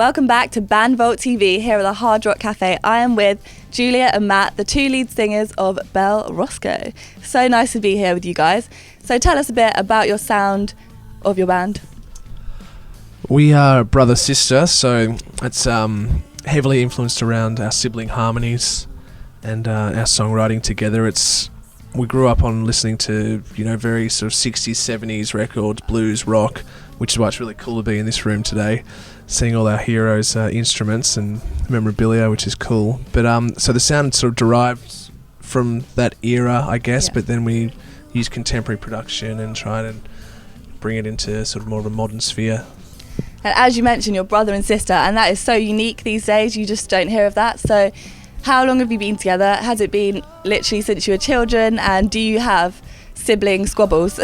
Welcome back to Band Vault TV here at the Hard Rock Cafe. I am with Julia and Matt, the two lead singers of Belle Roscoe. So nice to be here with you guys. So tell us a bit about your sound of your band. We are brother-sister, so it's heavily influenced around our sibling harmonies and our songwriting together. We grew up on listening to, very sort of 60s, 70s records, blues, rock, which is why it's really cool to be in this room today, seeing all our heroes' instruments and memorabilia, which is cool. But so the sound sort of derived from that era, I guess, but then we use contemporary production and try to bring it into sort of more of a modern sphere. And as you mentioned, you're brother and sister, and that is so unique these days. You just don't hear of that. So how long have you been together? Has it been literally since you were children? And do you have sibling squabbles?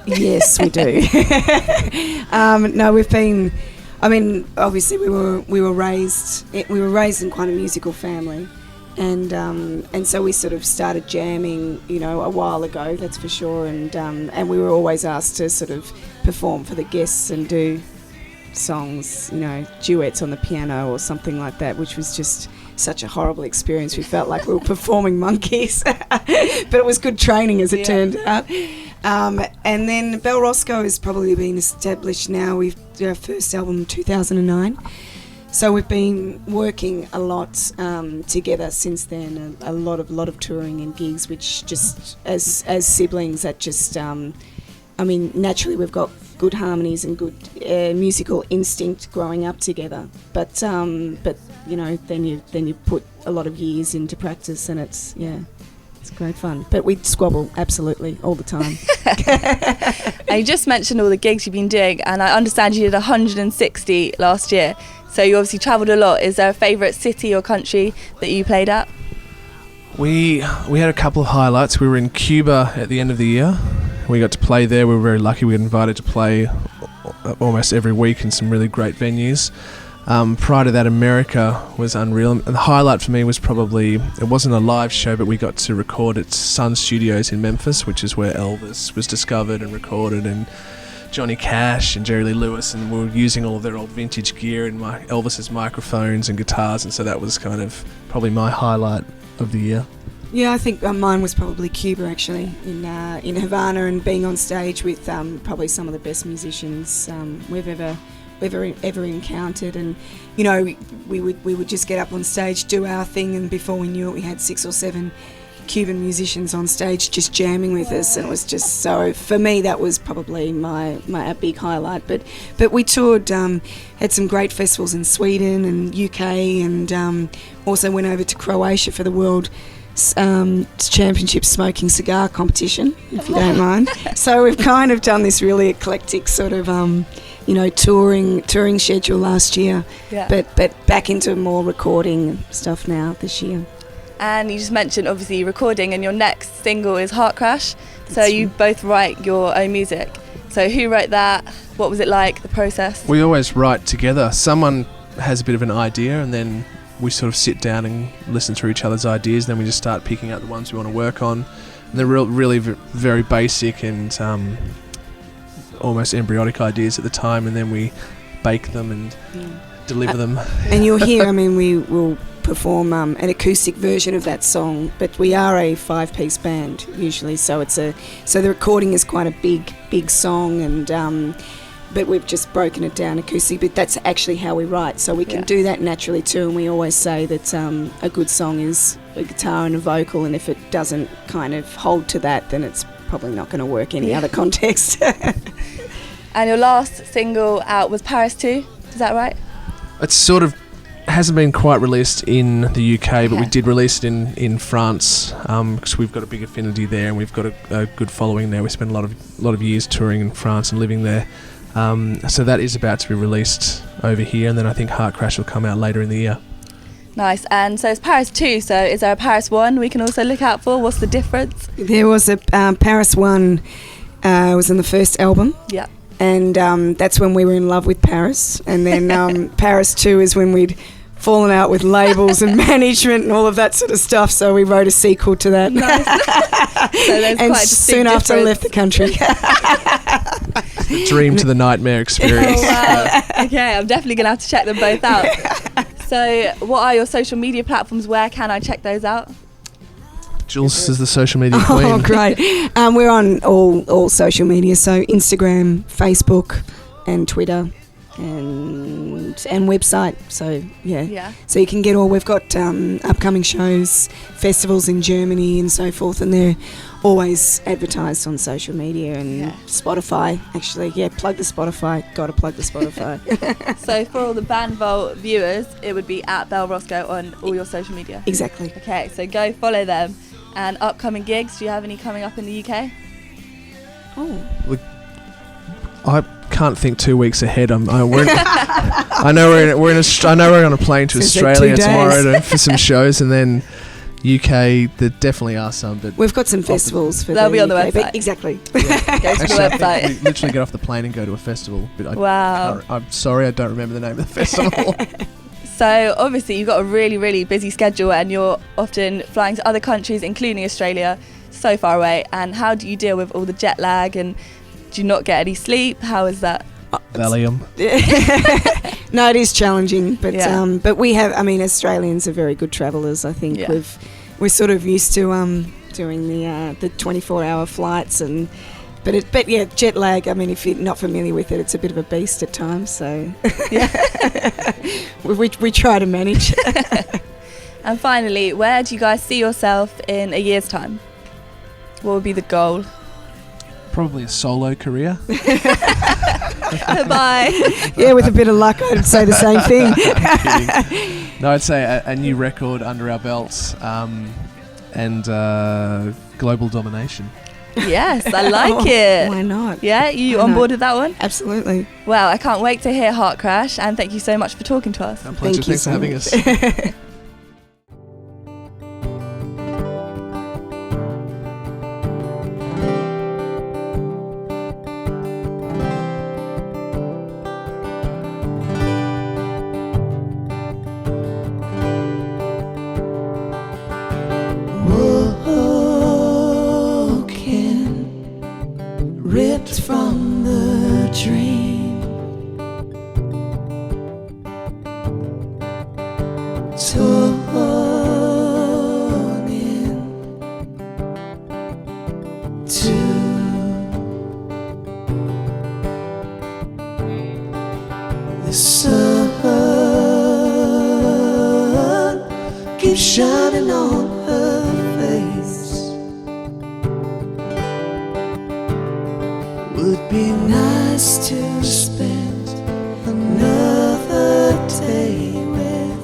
Yes, we do. No, we've been. I mean, obviously, we were raised in quite a musical family, and so we sort of started jamming, a while ago. That's for sure. And we were always asked to sort of perform for the guests and do songs, duets on the piano or something like that, which was just such a horrible experience. We felt like we were performing monkeys, but it was good training, as it turned out. And then Belle Roscoe has probably been established now. We've did our first album in 2009, so we've been working a lot together since then. A lot of touring and gigs, which just as siblings, that just naturally we've got good harmonies and good musical instinct growing up together. But then you put a lot of years into practice, and it's great fun. But we squabble absolutely all the time. And you just mentioned all the gigs you've been doing, and I understand you did 160 last year. So you obviously travelled a lot. Is there a favourite city or country that you played at? We had a couple of highlights. We were in Cuba at the end of the year. We got to play there. We were very lucky. We got invited to play almost every week in some really great venues. Prior to that, America was unreal. And the highlight for me was probably, it wasn't a live show, but we got to record at Sun Studios in Memphis, which is where Elvis was discovered and recorded, and Johnny Cash and Jerry Lee Lewis, and we were using all of their old vintage gear and Elvis's microphones and guitars, and so that was kind of probably my highlight of the year. Yeah, I think mine was probably Cuba, actually, in Havana, and being on stage with probably some of the best musicians we've ever encountered. And we would just get up on stage, do our thing, and before we knew it, we had 6 or 7 Cuban musicians on stage just jamming with us, and it was just so, for me, that was probably my big highlight. But we toured, had some great festivals in Sweden and UK, and also went over to Croatia for the World Championship smoking cigar competition, if you don't mind. So we've kind of done this really eclectic sort of touring schedule last year, but back into more recording stuff now this year. And you just mentioned obviously recording, and your next single is Heart Crash. So you both write your own music. So who wrote that? What was it like, the process? We always write together. Someone has a bit of an idea, and then we sort of sit down and listen through each other's ideas, and then we just start picking out the ones we want to work on. And they're really very basic and almost embryonic ideas at the time, and then we bake them and deliver them. And you'll hear, we will perform an acoustic version of that song, but we are a 5-piece band usually, so the recording is quite a big song, and but we've just broken it down acoustic. But that's actually how we write, so we can do that naturally too. And we always say that a good song is a guitar and a vocal, and if it doesn't kind of hold to that, then it's probably not going to work any other context. And your last single out was Paris 2, is that right? It's sort of hasn't been quite released in the UK, but we did release it in France, because we've got a big affinity there, and we've got a good following there. We spent a lot of years touring in France and living there. So that is about to be released over here, and then I think Heart Crash will come out later in the year. Nice. And so it's Paris 2, so is there a Paris 1 we can also look out for? What's the difference? There was a Paris 1 was in the first album. Yeah. And that's when we were in love with Paris. And then Paris 2 is when we'd fallen out with labels and management and all of that sort of stuff, so we wrote a sequel to that. Nice. So there's and quite a soon after I left the country. The dream to the nightmare experience. Oh, wow. Okay, I'm definitely going to have to check them both out. So what are your social media platforms? Where can I check those out? Jules is the social media queen. Oh, great. We're on all social media, so Instagram, Facebook and Twitter and website. So, yeah. So you can get all, we've got upcoming shows, festivals in Germany and so forth, and they're always advertised on social media and Spotify, actually. Yeah, plug the Spotify. Got to plug the Spotify. So for all the Bandvault viewers, it would be at Belle Roscoe on all your social media? Exactly. Okay, so go follow them. And upcoming gigs, do you have any coming up in the UK? Oh. Look, I can't think 2 weeks ahead. I know we're on a plane to Australia tomorrow for some shows, and then UK. There definitely are some, but we've got some festivals for they'll be on the UK, website. Exactly. Yeah. Go to the website. We literally get off the plane and go to a festival. But Wow. I'm sorry, I don't remember the name of the festival. So obviously you've got a really, really busy schedule, and you're often flying to other countries, including Australia, so far away. And how do you deal with all the jet lag, and do you not get any sleep? How is that? Valium. No, it is challenging, but we have. I mean, Australians are very good travellers. I think we're sort of used to doing the 24-hour flights, but jet lag. I mean, if you're not familiar with it, it's a bit of a beast at times. So we try to manage. And finally, where do you guys see yourself in a year's time? What would be the goal? Probably a solo career. Bye. Yeah, with a bit of luck, I'd say the same thing. No, I'd say a new record under our belts, and global domination. Yes, I like it. Why not? Yeah, you on board with that one? Absolutely. Well, I can't wait to hear Heart Crash, and thank you so much for talking to us. Our pleasure. Thank you Thanks for having so us. Ripped from the dream, torn into the sun keeps shining on her face. Would be nice to spend another day with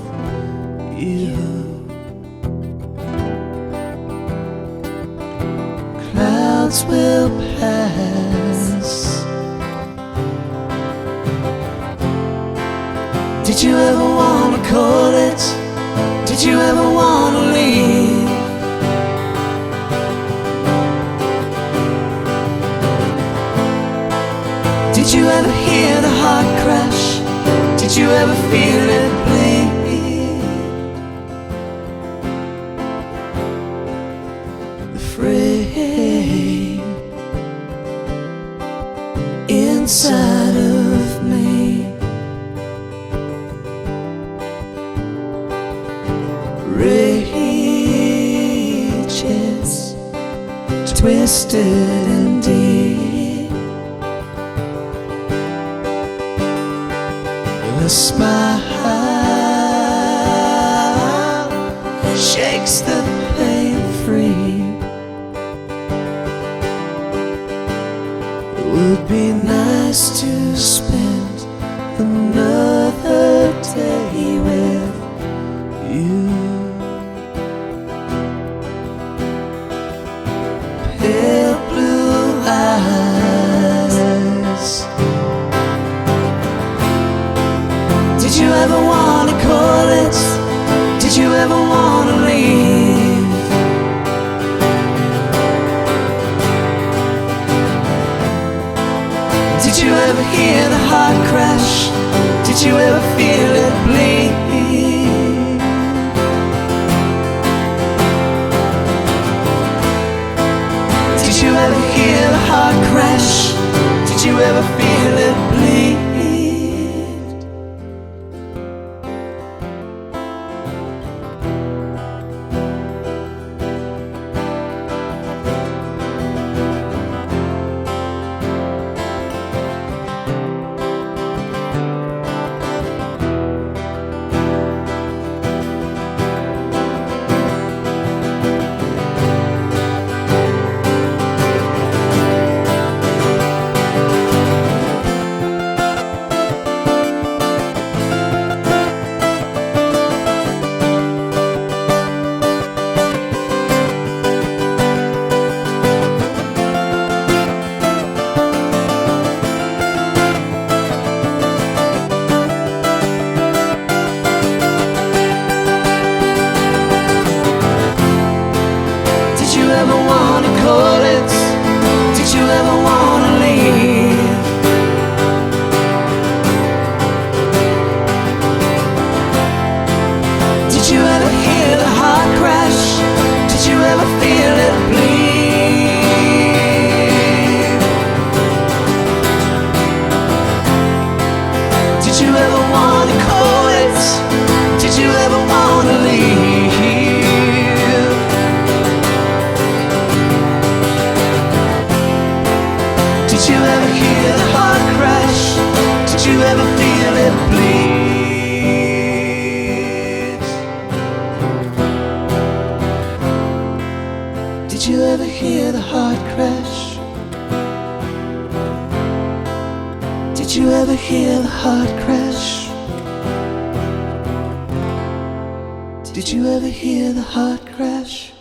you. Clouds will pass. Did you ever wanna call it? Did you ever wanna leave? Did you ever hear the heart crash? Did you ever feel it bleed? The frame inside of me rages, twisted and deep. A smile shakes the pain free. It would be nice to spend another day with you. Pale blue eyes. Did you ever wanna call it? Did you ever wanna leave? Did you ever hear the heart crash? Did you ever feel it bleed? Did you ever hear the heart crash? Did you ever feel ever wanna call it? Did you ever wanna leave? Did you ever hear the heart crash? Did you ever feel it bleed? Did you ever wanna call it? Did you ever wanna leave? Did you ever hear the heart crash? Did you ever feel it bleed? Did you ever hear the heart crash? Did you ever hear the heart crash? Did you ever hear the heart crash?